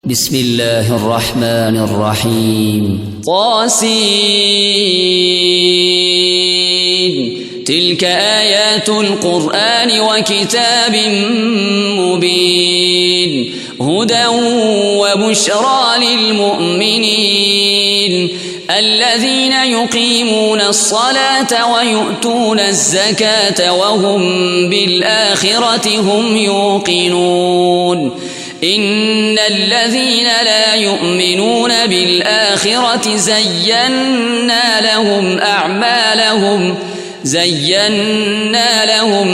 بسم الله الرحمن الرحيم طاسين تلك آيات القرآن وكتاب مبين هدى وبشرى للمؤمنين الذين يقيمون الصلاة ويؤتون الزكاة وهم بالآخرة هم يوقنون إن الذين لا يؤمنون بالآخرة زينا لهم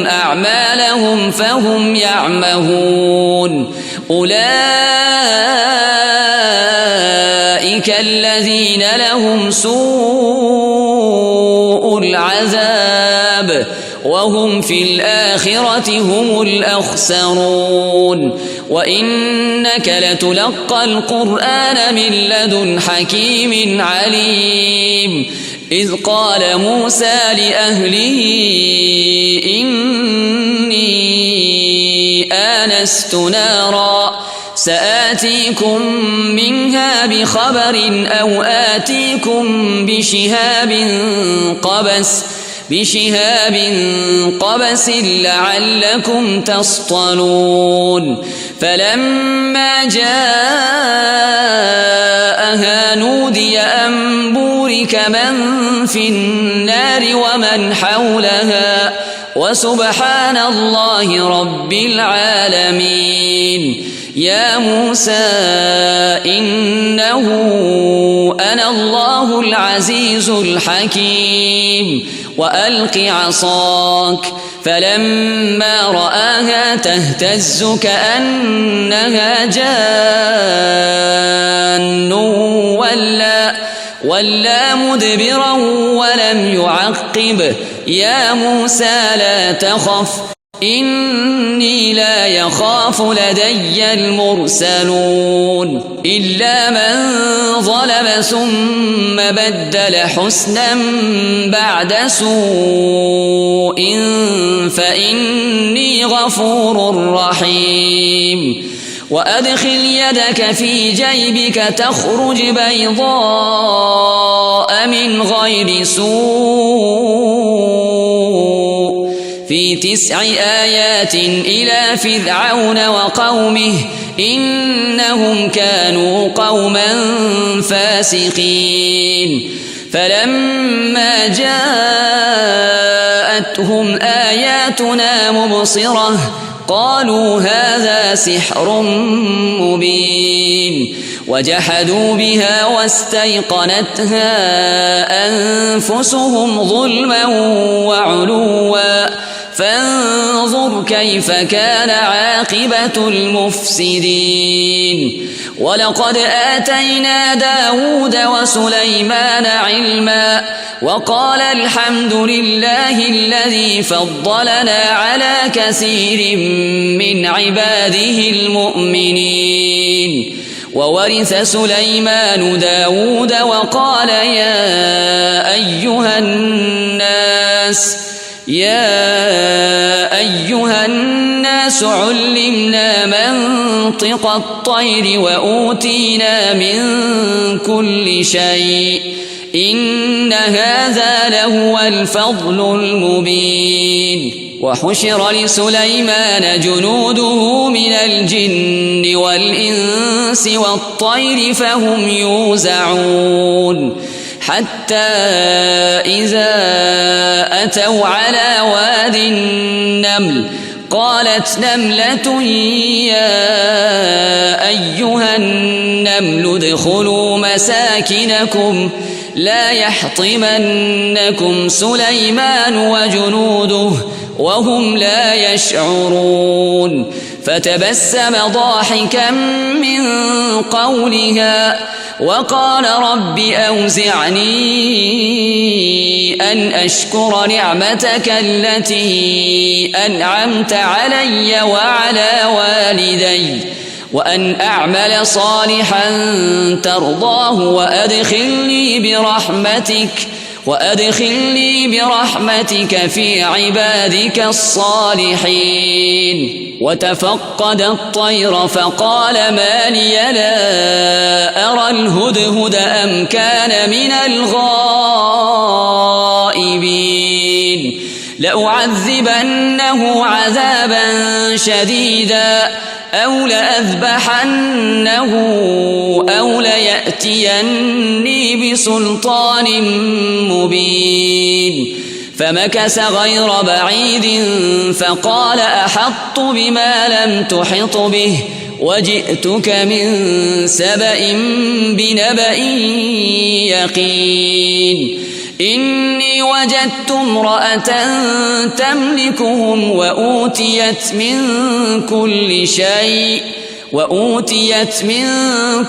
أعمالهم فهم يعمهون أولئك الذين لهم سوء العذاب وهم في الآخرة هم الأخسرون وإنك لتلقى القرآن من لدن حكيم عليم إذ قال موسى لأهله إني آنست نارا سآتيكم منها بخبر أو آتيكم بشهاب قبس لعلكم تصطلون فلما جاءها نودي أن بورك من في النار ومن حولها وسبحان الله رب العالمين يا موسى إنه أنا الله العزيز الحكيم وألق عصاك فلما رآها تهتز كأنها جان ولا مدبرا ولم يعقب يا موسى لا تخف إني لا يخاف لدي المرسلون إلا من ظلم ثم بدل حسنا بعد سوء فإني غفور رحيم وأدخل يدك في جيبك تخرج بيضاء من غير سوء في 9 آيات إلى فرعون وقومه إنهم كانوا قوما فاسقين فلما جاءتهم آياتنا مبصرة قالوا هذا سحر مبين وجحدوا بها واستيقنتها أنفسهم ظلما وعلوا فانظر كيف كان عاقبة المفسدين ولقد آتينا داود وسليمان علما وقال الحمد لله الذي فضلنا على كثير من عباده المؤمنين وورث سليمان داود وقال يا أيها الناس علمنا منطق الطير وأوتينا من كل شيء إن هذا لهو الفضل المبين وحشر لسليمان جنوده من الجن والإنس والطير فهم يوزعون حتى إذا أتوا على واد النمل قالت نملة يا أيها النمل ادخلوا مساكنكم لا يحطمنكم سليمان وجنوده وهم لا يشعرون فتبسم ضاحكا من قولها وقال رب أوزعني أن أشكر نعمتك التي أنعمت علي وعلى والدي وأن أعمل صالحا ترضاه وأدخلني برحمتك في عبادك الصالحين. وتفقد الطير فقال ما لي لا أرى الهدهد أم كان من الغائبين. لأعذبنه عذابا شديدا أو لأذبحنه أو ليأتيني بسلطان مبين. فمكث غير بعيد فقال أحطت بما لم تحط به وجئتك من سبأ بنبأ يقين. إني وجدت امرأة تملكهم وأوتيت من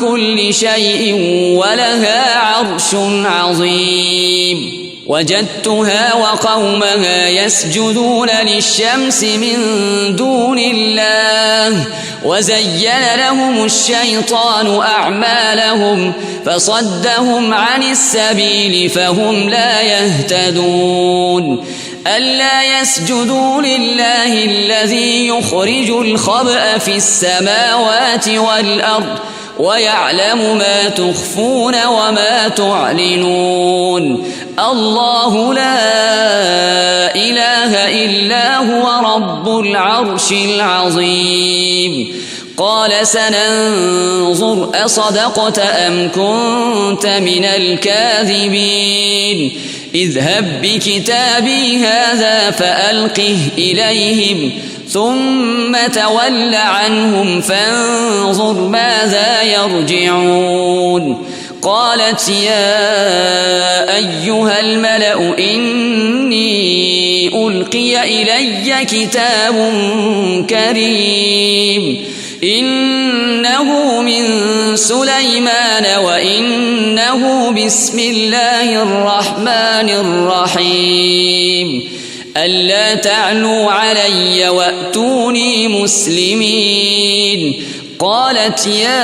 كل شيء ولها عرش عظيم. وجدتها وقومها يسجدون للشمس من دون الله وزين لهم الشيطان أعمالهم فصدهم عن السبيل فهم لا يهتدون. ألا يسجدوا لله الذي يخرج الخبأ في السماوات والأرض ويعلم ما تخفون وما تعلنون. الله لا إله إلا هو رب العرش العظيم. قال سننظر أصدقت أم كنت من الكاذبين. اذهب بكتابي هذا فألقه إليهم ثم تول عنهم فانظر ماذا يرجعون. قالت يا أيها الملأ إني ألقي إلي كتاب كريم إنه من سليمان وإنه بسم الله الرحمن الرحيم. ألا تعلوا علي وأتوني مسلمين. قالت يا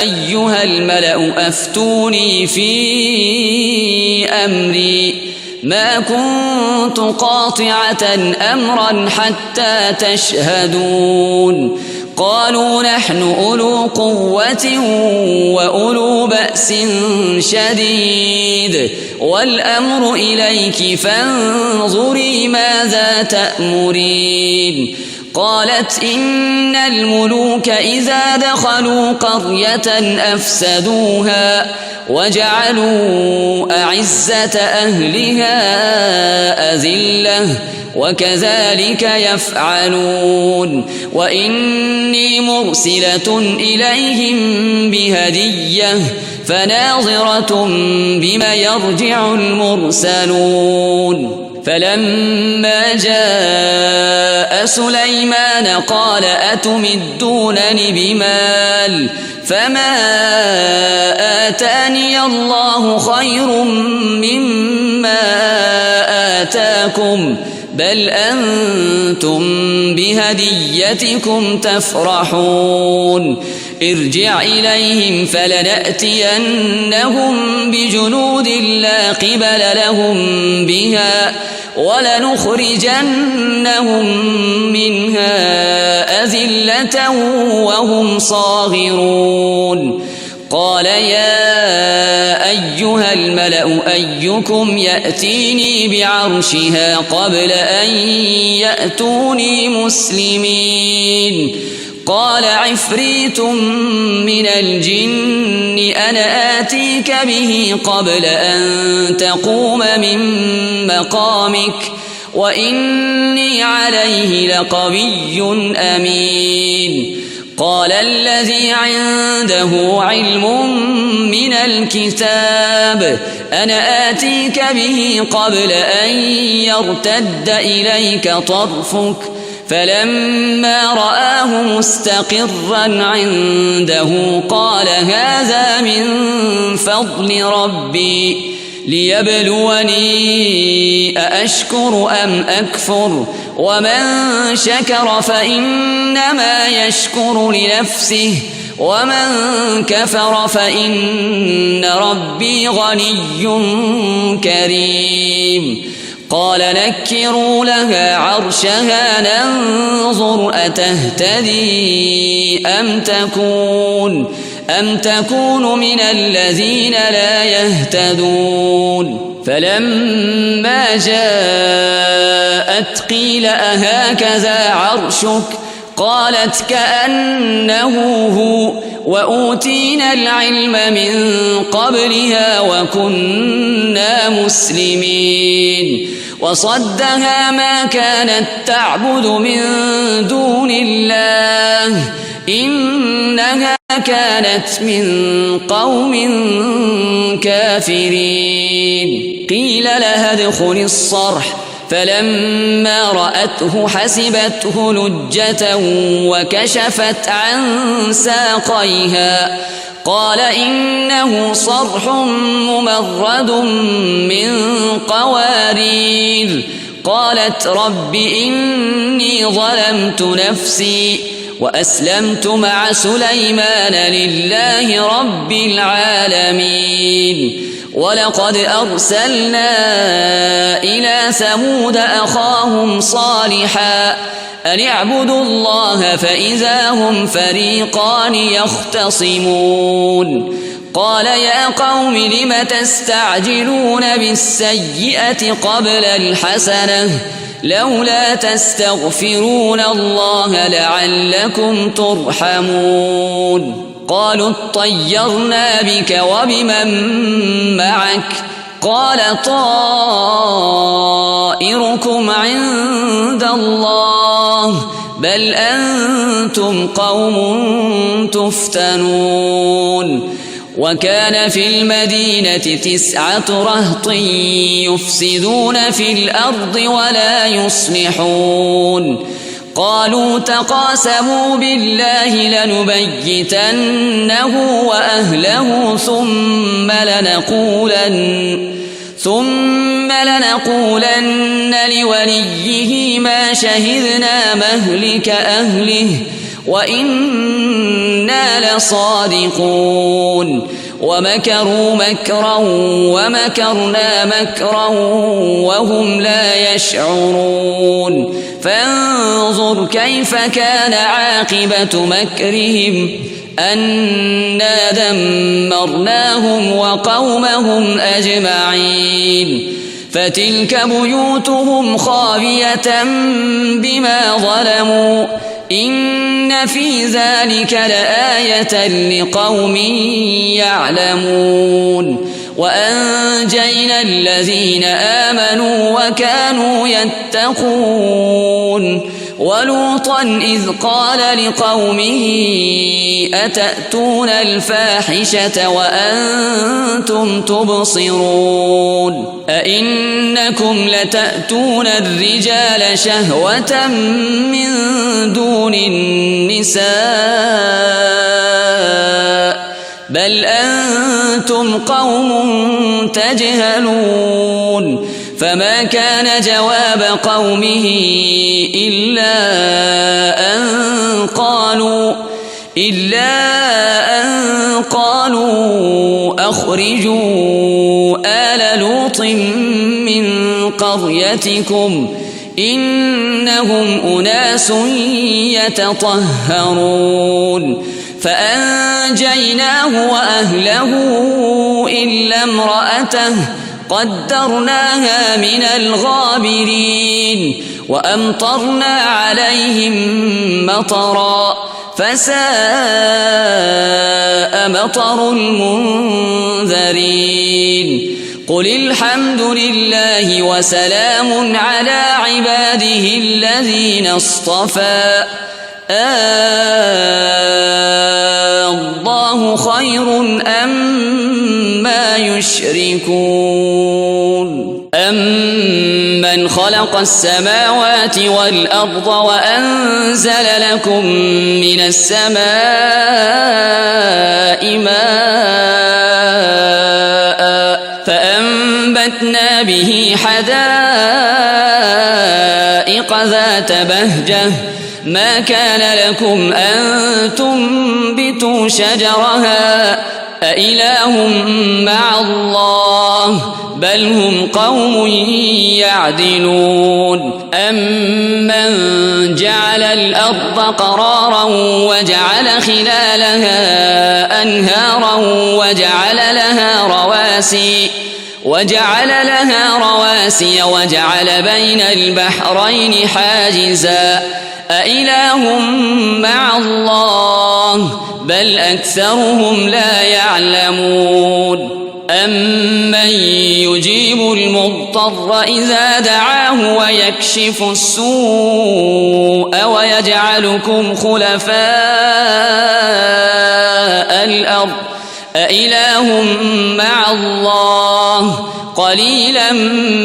أيها الملأ أفتوني في أمري ما كنت قاطعة أمرا حتى تشهدون. قالوا نحن أولو قوة وأولو بأس شديد والأمر إليك فانظري ماذا تأمرين. قالت إن الملوك إذا دخلوا قرية أفسدوها وجعلوا أعزة أهلها أذلة وكذلك يفعلون. وإني مرسلة إليهم بهدية فناظرة بما يرجع المرسلون. فلما جاء سليمان قال أتمدونني بمال فما آتاني الله خير مما آتاكم بل أنتم بهديتكم تفرحون. ارجع إليهم فلنأتينهم بجنود لا قبل لهم بها ولنخرجنهم منها أذلة وهم صاغرون. قال يا أيها الملأ أيكم يأتيني بعرشها قبل أن يأتوني مسلمين. قال عفريت من الجن أنا آتيك به قبل أن تقوم من مقامك وإني عليه لقوي أمين. قال الذي عنده علم من الكتاب أنا آتيك به قبل أن يرتد إليك طرفك فلما رآه مستقرا عنده قال هذا من فضل ربي ليبلوني أأشكر أم أكفر ومن شكر فإنما يشكر لنفسه ومن كفر فإن ربي غني كريم قال نكروا لها عرشها ننظر أتهتدي أم تكون من الذين لا يهتدون فلما جاءت قيل أهكذا عرشك قالت كأنه هو وأوتينا العلم من قبلها وكنا مسلمين وصدها ما كانت تعبد من دون الله إنها كانت من قوم كافرين قيل لها ادخل الصرح فلما رأته حسبته لجة وكشفت عن ساقيها قال إنه صرح ممرد من قوارير قالت رب إني ظلمت نفسي وأسلمت مع سليمان لله رب العالمين ولقد أرسلنا إلى ثمود أخاهم صالحا أن اعبدوا الله فإذا هم فريقان يختصمون قال يا قوم لم تستعجلون بالسيئة قبل الحسنة لولا تستغفرون الله لعلكم ترحمون قالوا اطيرنا بك وبمن معك قال طائركم عند الله بل أنتم قوم تفتنون وكان في المدينة 9 رهط يفسدون في الأرض ولا يصلحون قالوا تقاسموا بالله لنبيتنه وأهله ثم لنقولن لوليه ما شهدنا مهلك أهله وإنا لصادقون ومكروا مكرا ومكرنا مكرا وهم لا يشعرون فانظر كيف كان عاقبة مكرهم أنا دمرناهم وقومهم أجمعين فتلك بيوتهم خاوية بما ظلموا إن في ذلك لآية لقوم يعلمون وأنجينا الذين آمنوا وكانوا يتقون ولوطا إذ قال لقومه أتأتون الفاحشة وأنتم تبصرون أئنكم لتأتون الرجال شهوة من دون النساء بل أنتم قوم تجهلون فما كان جواب قومه إلا أن قالوا أخرجوا آل لوط من قريتكم إنهم أناس يتطهرون فأنجيناه وأهله إلا امرأته قدرناها من الغابرين وأمطرنا عليهم مطرا فساء مطر المنذرين قل الحمد لله وسلام على عباده الذين اصطفى الله خير أما يشركون أمن خلق السماوات والأرض وأنزل لكم من السماء ماء فأنبتنا به حدائق ذات بهجة ما كان لكم أن تنبتوا شجرها أإله مع الله بل هم قوم يعدلون أمن جعل الأرض قرارا وجعل خلالها أنهارا وجعل لها رواسي وجعل بين البحرين حاجزا أإله مع الله بل أكثرهم لا يعلمون أمن يجيب المضطر إذا دعاه ويكشف السوء ويجعلكم خلفاء الأرض أإله مع الله قليلا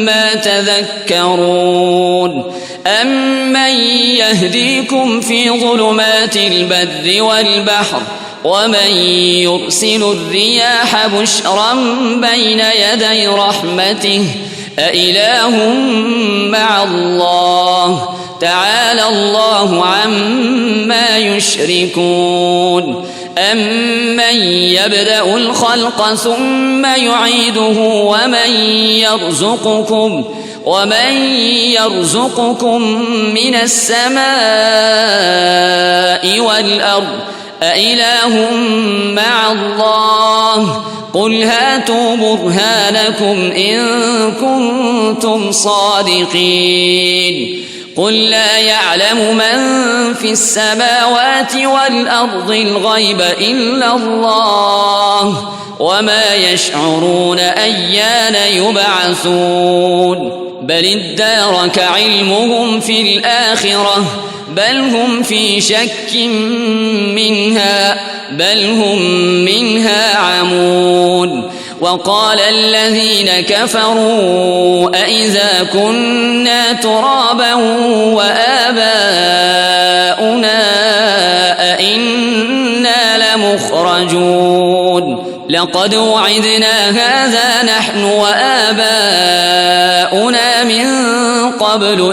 ما تذكرون أمن يهديكم في ظلمات البر والبحر ومن يرسل الرياح بشرا بين يدي رحمته أإله مع الله تعالى الله عما يشركون أمن يبدأ الخلق ثم يعيده ومن يرزقكم من السماء والأرض أإله مع الله قل هاتوا برهانكم إن كنتم صادقين قل لا يعلم من في السماوات والأرض الغيب إلا الله وما يشعرون أيان يبعثون بل ادارك علمهم في الآخرة بل هم في شك منها عمون وقال الذين كفروا أإذا كنا ترابا وآباؤنا أإنا لمخرجون لقد وعدنا هذا نحن وآباؤنا من قبل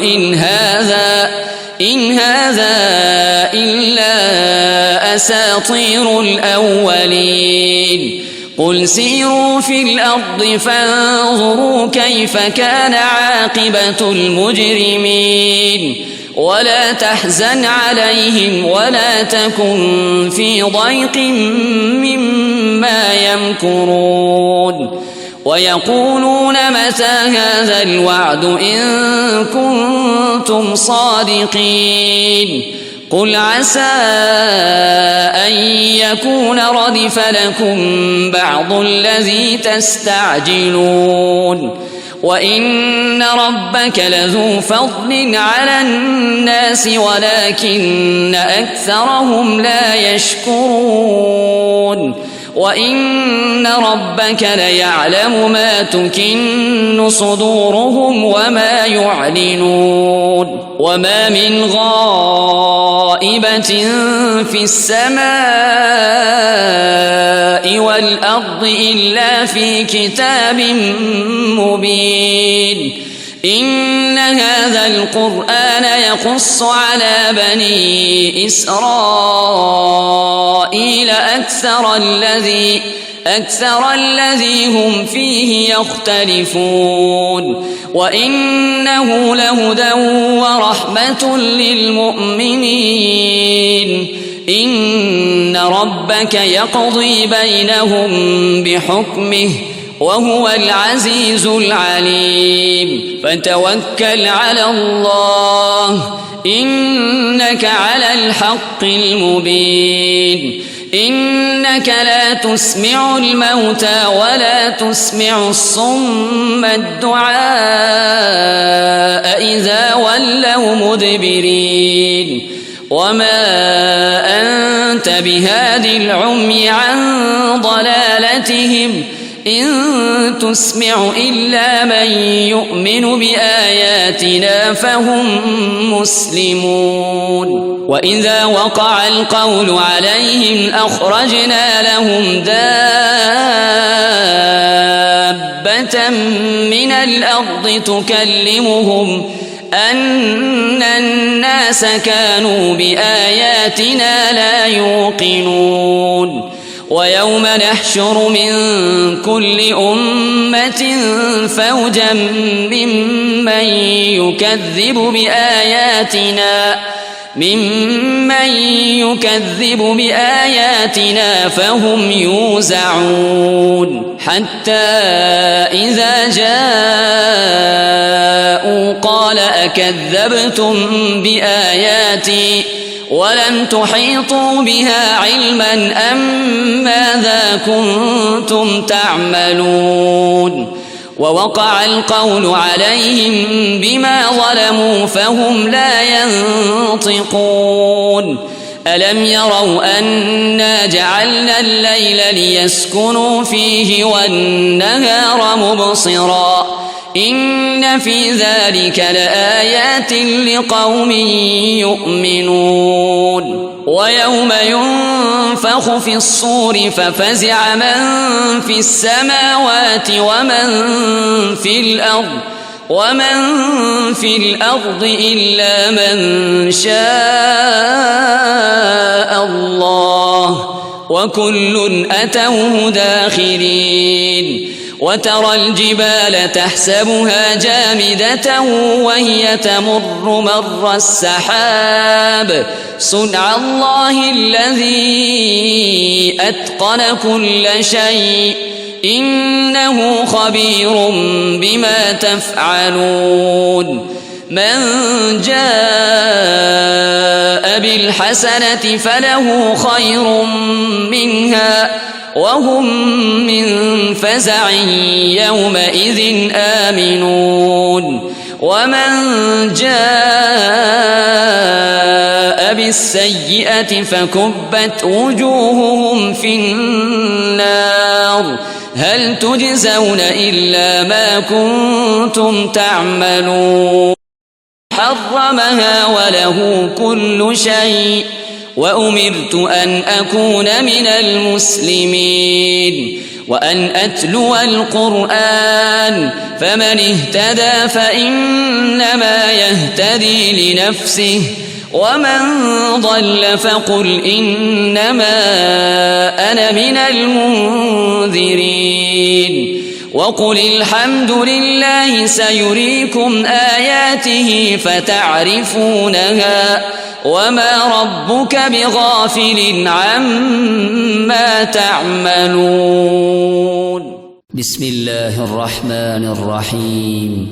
إن هذا إلا أساطير الأولين قل سيروا في الأرض فانظروا كيف كان عاقبة المجرمين ولا تحزن عليهم ولا تكن في ضيق مما يمكرون ويقولون متى هذا الوعد إن كنتم صادقين قل عسى أن يكون ردف لكم بعض الذي تستعجلون وإن ربك لذو فضل على الناس ولكن أكثرهم لا يشكرون وإن ربك ليعلم ما تكن صدورهم وما يعلنون وما من غائبة في السماء والأرض إلا في كتاب مبين إن هذا القرآن يقص على بني إسرائيل أكثر الذي هم فيه يختلفون وإنه لهدى ورحمة للمؤمنين إن ربك يقضي بينهم بحكمه وهو العزيز العليم فتوكل على الله إنك على الحق المبين إنك لا تسمع الموتى ولا تسمع الصم الدعاء إذا ولوا مدبرين وما أنت بهاد العمي عن ضلالتهم إن تسمع إلا من يؤمن بآياتنا فهم مسلمون وإذا وقع القول عليهم أخرجنا لهم دابة من الأرض تكلمهم أن الناس كانوا بآياتنا لا يوقنون ويوم نحشر من كل أمة فوجا ممن يكذب بآياتنا فهم يوزعون حتى إذا جاءوا قال أكذبتم بآياتي ولم تحيطوا بها علما أم ماذا كنتم تعملون ووقع القول عليهم بما ظلموا فهم لا ينطقون ألم يروا أنا جعلنا الليل ليسكنوا فيه والنهار مبصرا إن في ذلك لآيات لقوم يؤمنون ويوم ينفخ في الصور ففزع من في السماوات ومن في الأرض إلا من شاء الله وكل أتوه داخرين وترى الجبال تحسبها جامدة وهي تمر مر السحاب صنع الله الذي أتقن كل شيء إنه خبير بما تفعلون من جاء بالحسنة فله خير منها وهم من فزع يومئذ آمنون ومن جاء بالسيئة فكبت وجوههم في النار هل تجزون إلا ما كنتم تعملون حرمها وله كل شيء وأمرت أن أكون من المسلمين وأن أتلو القرآن فمن اهتدى فإنما يهتدي لنفسه ومن ضل فقل إنما أنا من المنذرين وقل الحمد لله سيريكم آياته فتعرفونها وما ربك بغافل عما تعملون بسم الله الرحمن الرحيم